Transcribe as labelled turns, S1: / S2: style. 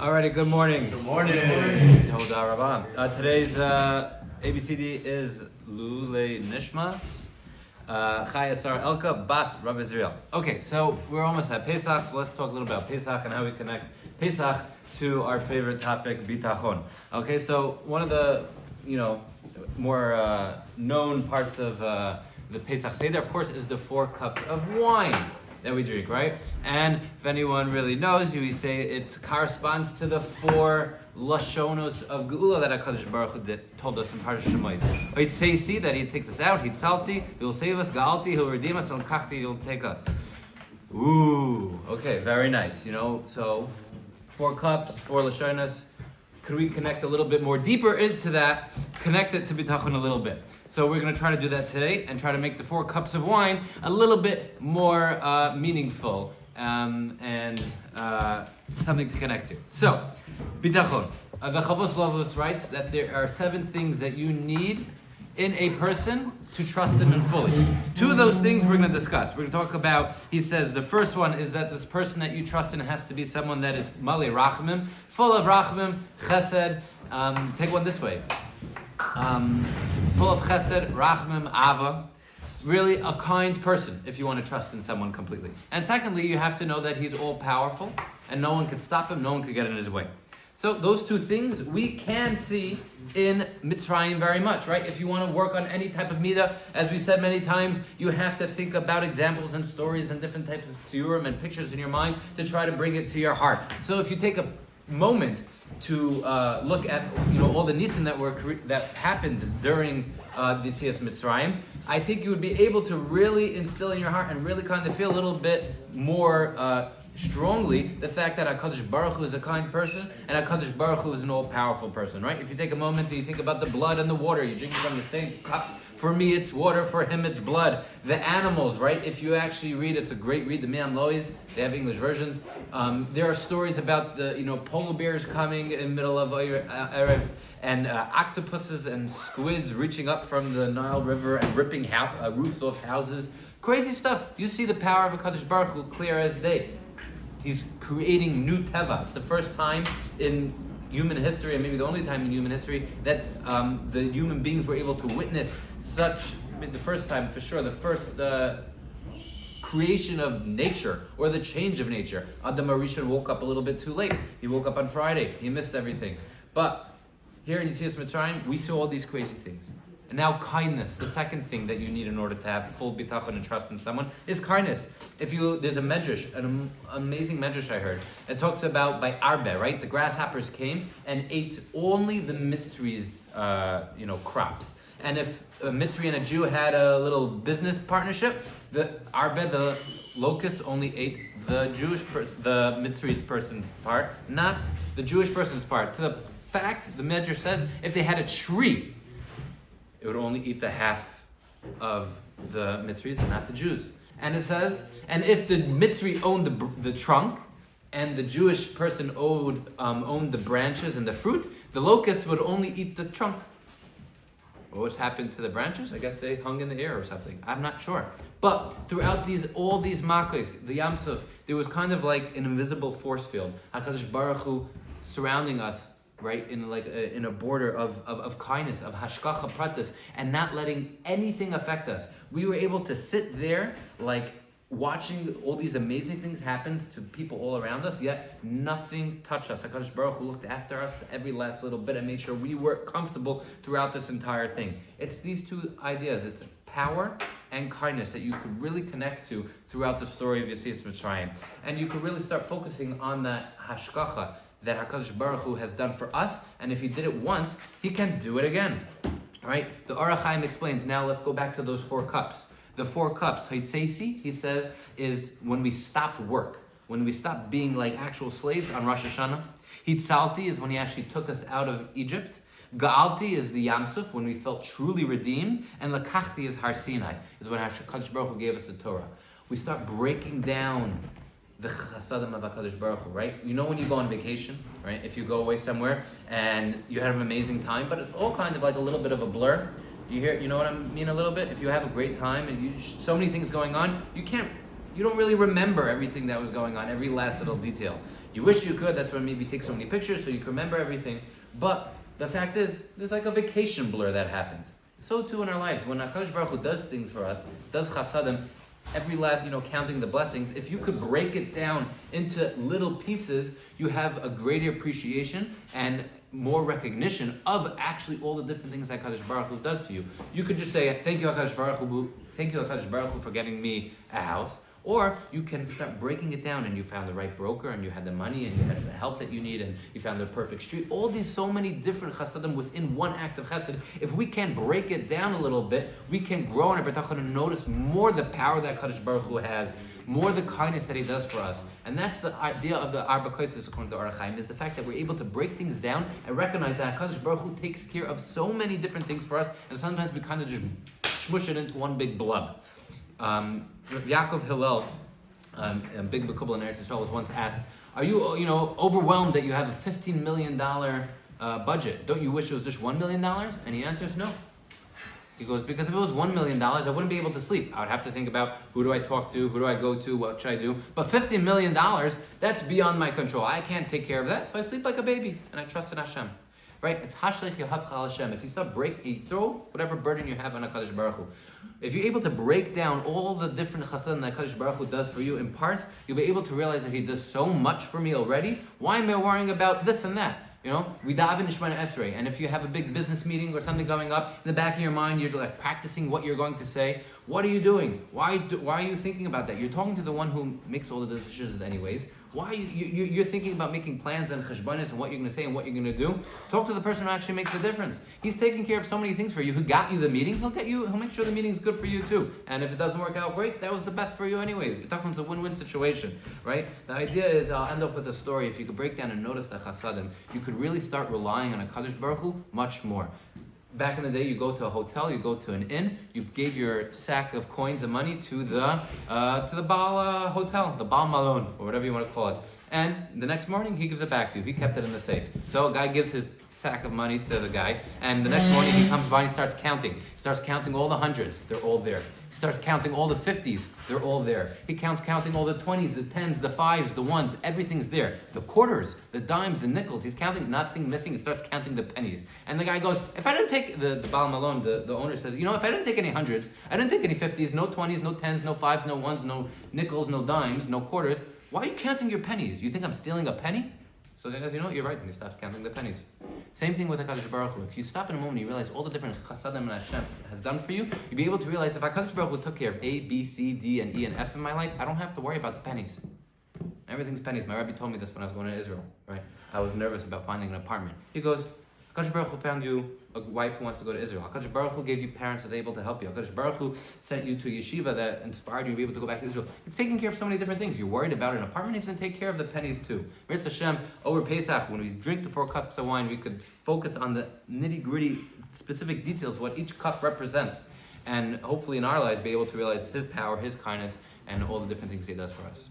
S1: Alrighty, good morning.
S2: Good morning.
S1: Toda Rabban. Today's A.B.C.D is Lule Nishmas, Chayasar Elka, Bas Rabbi Israel. Okay, so we're almost at Pesach, so let's talk a little about Pesach and how we connect Pesach to our favorite topic, Bitachon. Okay, so one of the, more known parts of the Pesach Seder, of course, is the 4 cups of wine that we drink, right? And if anyone really knows, we say it corresponds to the 4 lashonos of Geula that HaKadosh Baruch Hu told us in Parshat Shemos. Hitzesi, that He takes us out, Hitzalti, He will save us, Ga'alti, He'll redeem us, and Kachti, He'll take us. Ooh, okay, very nice. So 4 cups, 4 lashonos. Could we connect a little bit more deeper into that, connect it to Bitachon a little bit? So we're going to try to do that today and try to make the 4 cups of wine a little bit more meaningful and something to connect to. So, Bitachon. The Chavos writes that there are 7 things that you need in a person to trust in him fully. 2 of those things we're going to discuss. We're going to talk about, he says, the first one is that this person that you trust in has to be someone that is Malei Rachamim, full of Rachamim, Chesed. Take one this way. Full of Chesed, Rachamim, Ava. Really a kind person if you want to trust in someone completely. And secondly, you have to know that he's all powerful and no one can stop him, no one can get in his way. So those 2 things we can see in Mitzrayim very much, right? If you want to work on any type of midah, as we said many times, you have to think about examples and stories and different types of tziurim and pictures in your mind to try to bring it to your heart. So if you take a moment to look at all the nisim that happened during the Yetzias Mitzrayim, I think you would be able to really instill in your heart and really kind of feel a little bit more strongly the fact that HaKadosh Baruch Hu is a kind person and HaKadosh Baruch Hu is an all-powerful person, right? If you take a moment and you think about the blood and the water, you're drinking from the same cup. For me, it's water. For him, it's blood. The animals, right? If you actually read, it's a great read. The Me'am Lois, they have English versions. There are stories about the polar bears coming in the middle of Erev, and octopuses and squids reaching up from the Nile River and ripping roofs off houses. Crazy stuff. You see the power of HaKadosh Baruch Hu clear as day. He's creating new teva. It's the first time in human history, and maybe the only time in human history, that the human beings were able to witness the first time for sure, the first creation of nature, or the change of nature. Adam HaRishon woke up a little bit too late. He woke up on Friday. He missed everything. But here in Yetzias Mitzrayim, we saw all these crazy things. And now kindness, the second thing that you need in order to have full bitachon and trust in someone, is kindness. There's a medrash, an amazing medrash I heard. It talks about by Arbe, right? The grasshoppers came and ate only the Mitzri's, crops. And if a Mitzri and a Jew had a little business partnership, the Arbe, the locust, only ate the the Mitzri's person's part, not the Jewish person's part. To the fact, the medrash says, if they had a tree, it would only eat the half of the Mitzris and not the Jews. And it says, and if the Mitzri owned the trunk, and the Jewish person owned the branches and the fruit, the locust would only eat the trunk. What happened to the branches? I guess they hung in the air or something. I'm not sure. But throughout all these makkos, the Yam Suf, there was kind of like an invisible force field. HaKadosh Baruch Hu surrounding us, right, in a border of kindness, of hashgacha pratis, and not letting anything affect us. We were able to sit there, watching all these amazing things happen to people all around us, yet nothing touched us. HaKadosh Baruch Hu looked after us every last little bit and made sure we were comfortable throughout this entire thing. It's these 2 ideas. It's power and kindness that you could really connect to throughout the story of Yetzias Mitzrayim. And you could really start focusing on that hashgacha that HaKadosh Baruch Hu has done for us, and if He did it once, He can do it again. Right? The Orach Chaim explains, now let's go back to those 4 cups. The 4 cups, Hitzesi, he says, is when we stopped work, when we stopped being like actual slaves on Rosh Hashanah. Hitzalti is when He actually took us out of Egypt. Ga'alti is the Yam Suf, when we felt truly redeemed. And Lakachti is Har Sinai, is when HaKadosh Baruch Hu gave us the Torah. We start breaking down the chasadim of HaKadosh Baruch Hu, right? You know when you go on vacation, right? If you go away somewhere and you have an amazing time, but it's all kind of like a little bit of a blur. You know what I mean a little bit? If you have a great time and so many things going on, you can't you don't really remember everything that was going on, every last little detail. You wish you could, that's why maybe you take so many pictures so you can remember everything. But the fact is, there's like a vacation blur that happens. So too in our lives. When HaKadosh Baruch Hu does things for us, does chasadim, every last, counting the blessings, if you could break it down into little pieces, you have a greater appreciation and more recognition of actually all the different things that HaKadosh Baruch Hu does for you. You could just say, thank you HaKadosh Baruch Hu for getting me a house. Or you can start breaking it down and you found the right broker and you had the money and you had the help that you need and you found the perfect street. All these so many different chasadim within one act of chesed. If we can break it down a little bit, we can grow in our bitachon and notice more the power that Kadosh Baruch Hu has, more the kindness that He does for us. And that's the idea of the Arba Kosos according to Or HaChaim, is the fact that we're able to break things down and recognize that Kadosh Baruch Hu takes care of so many different things for us, and sometimes we kind of just smush it into one big blob. Yaakov Hillel, a big Bekubal in Eretz Yisrael, was once asked, "Are you, overwhelmed that you have a $15 million budget? Don't you wish it was just $1 million?" And he answers, "No." He goes, "Because if it was $1 million, I wouldn't be able to sleep. I would have to think about who do I talk to, who do I go to, what should I do. But $15 million, that's beyond my control. I can't take care of that, so I sleep like a baby, and I trust in Hashem." Right? It's Hashlech Yohavcha Al Hashem. If you start you throw whatever burden you have on HaKadosh Baruch Hu. If you're able to break down all the different chasadim that HaKadosh Baruch Hu does for you in parts, you'll be able to realize that He does so much for me already. Why am I worrying about this and that? We daven Nishmana Esrei, and if you have a big business meeting or something going up, in the back of your mind, you're like practicing what you're going to say. What are you doing? Why are you thinking about that? You're talking to the one who makes all the decisions anyways. Why are you're thinking about making plans and cheshbonos and what you're going to say and what you're going to do? Talk to the person who actually makes the difference. He's taking care of so many things for you. Who got you the meeting? He'll make sure the meeting's good for you too. And if it doesn't work out great, that was the best for you anyway. Bitachon's a win-win situation, right? The idea is, I'll end up with a story. If you could break down and notice the chasadim, you could really start relying on HaKadosh Baruch Hu much more. Back in the day, you go to a hotel, you go to an inn, you gave your sack of coins and money to the Baal hotel, the Baal Malone, or whatever you want to call it. And the next morning, he gives it back to you. He kept it in the safe. So a guy gives his sack of money to the guy, and the next morning he comes by and he starts counting. He starts counting all the hundreds, they're all there. He starts counting all the 50s, they're all there. He counting all the 20s, the 10s, the 5s, the 1s, everything's there. The quarters, the dimes, the nickels, he's counting, nothing missing. He starts counting the pennies. And the guy goes, if I didn't take, the Baal Malone, the owner says, if I didn't take any hundreds, I didn't take any 50s, no 20s, no 10s, no 5s, no 1s, no nickels, no dimes, no quarters, why are you counting your pennies? You think I'm stealing a penny? So the guy goes, you're right, and he stops counting the pennies. Same thing with HaKadosh Baruch Hu. If you stop in a moment and you realize all the different chasadim that Hashem has done for you, you'll be able to realize if HaKadosh Baruch Hu took care of A, B, C, D, and E, and F in my life, I don't have to worry about the pennies. Everything's pennies. My rabbi told me this when I was going to Israel, right? I was nervous about finding an apartment. He goes, HaKadosh Baruch Hu found you a wife who wants to go to Israel. HaKadosh Baruch Hu gave you parents that are able to help you. HaKadosh Baruch Hu sent you to a yeshiva that inspired you to be able to go back to Israel. It's taking care of so many different things. You're worried about an apartment, He's going to take care of the pennies too. Mirz Hashem, over Pesach, when we drink the 4 cups of wine, we could focus on the nitty-gritty, specific details, what each cup represents. And hopefully in our lives be able to realize His power, His kindness, and all the different things He does for us.